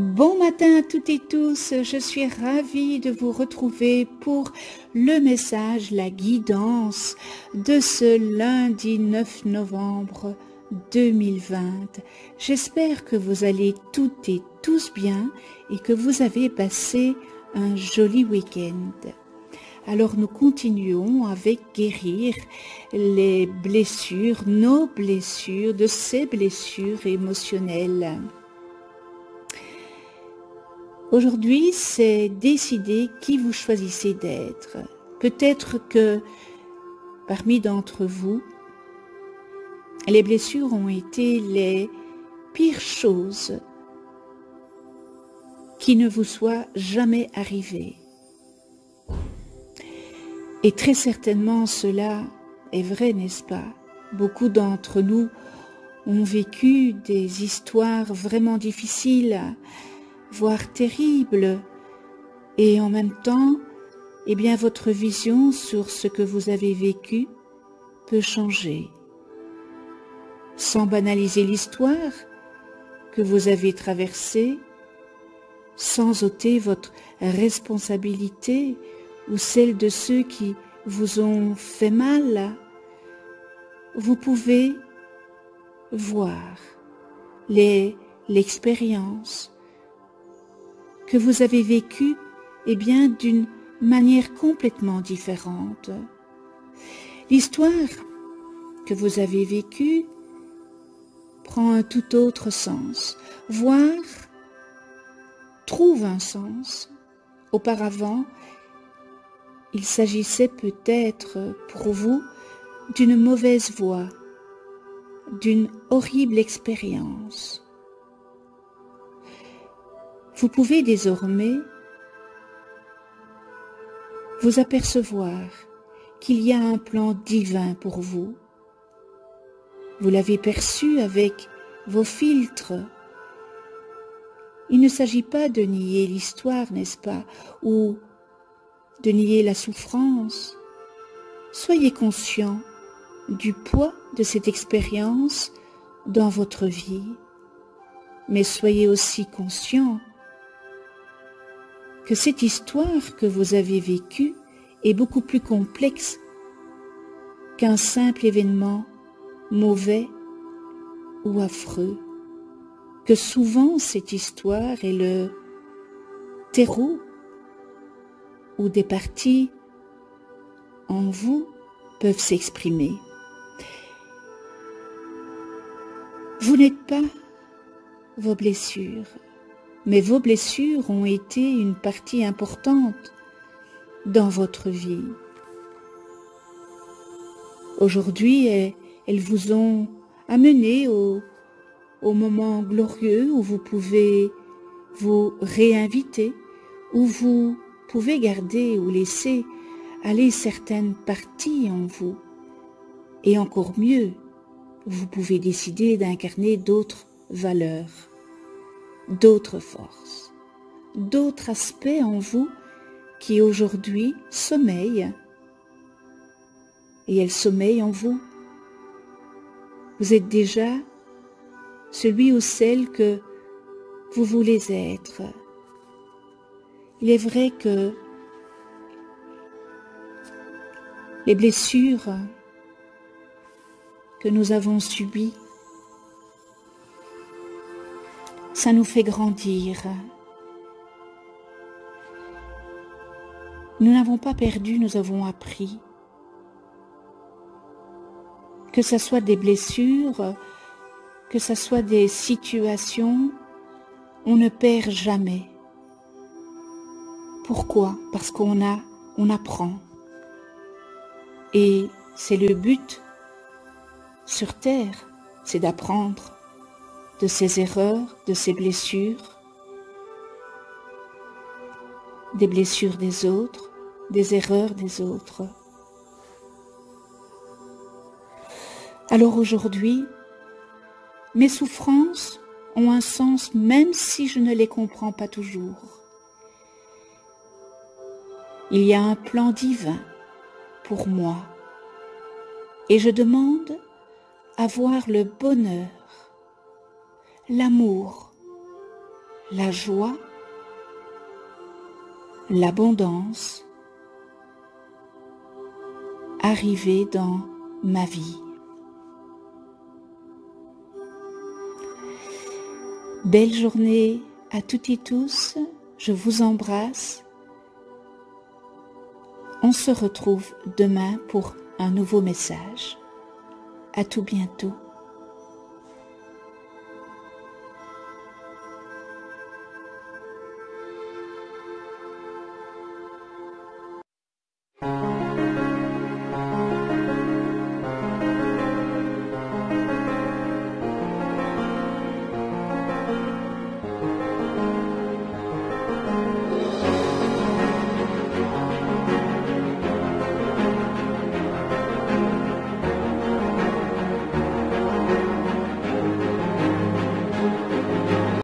Bon matin à toutes et tous, je suis ravie de vous retrouver pour le message, la guidance de ce lundi 9 novembre 2020. J'espère que vous allez toutes et tous bien et que vous avez passé un joli week-end. Alors nous continuons avec guérir les blessures, nos blessures, de ces blessures émotionnelles. Aujourd'hui, c'est décider qui vous choisissez d'être. Peut-être que parmi d'entre vous, les blessures ont été les pires choses qui ne vous soient jamais arrivées. Et très certainement cela est vrai, n'est-ce pas? Beaucoup d'entre nous ont vécu des histoires vraiment difficiles, voire terribles, et en même temps, eh bien, votre vision sur ce que vous avez vécu peut changer. Sans banaliser l'histoire que vous avez traversée, sans ôter votre responsabilité ou celle de ceux qui vous ont fait mal, vous pouvez voir l'expérience que vous avez vécue, eh bien, d'une manière complètement différente. L'histoire que vous avez vécue prend un tout autre sens, voire trouve un sens. Auparavant, il s'agissait peut-être pour vous d'une mauvaise voie, d'une horrible expérience. Vous pouvez désormais vous apercevoir qu'il y a un plan divin pour vous. Vous l'avez perçu avec vos filtres. Il ne s'agit pas de nier l'histoire, n'est-ce pas, ou de nier la souffrance. Soyez conscient du poids de cette expérience dans votre vie, mais soyez aussi conscient que cette histoire que vous avez vécue est beaucoup plus complexe qu'un simple événement mauvais ou affreux, que souvent cette histoire est le terreau où des parties en vous peuvent s'exprimer. Vous n'êtes pas vos blessures, mais vos blessures ont été une partie importante dans votre vie. Aujourd'hui, elles vous ont amené au moment glorieux où vous pouvez vous réinviter, où vous pouvez garder ou laisser aller certaines parties en vous. Et encore mieux, vous pouvez décider d'incarner d'autres valeurs, d'autres forces, d'autres aspects en vous qui aujourd'hui sommeillent. Et elles sommeillent en vous. Vous êtes déjà celui ou celle que vous voulez être. Il est vrai que les blessures que nous avons subies, ça nous fait grandir. Nous n'avons pas perdu, nous avons appris. Que ce soit des blessures, que ce soit des situations, on ne perd jamais. Pourquoi? Parce qu'on apprend. Et c'est le but sur terre, c'est d'apprendre de ses erreurs, de ses blessures, des blessures des autres, des erreurs des autres. Alors aujourd'hui, mes souffrances ont un sens même si je ne les comprends pas toujours. Il y a un plan divin pour moi et je demande à voir le bonheur, l'amour, la joie, l'abondance arriver dans ma vie. Belle journée à toutes et tous, je vous embrasse. On se retrouve demain pour un nouveau message. À tout bientôt.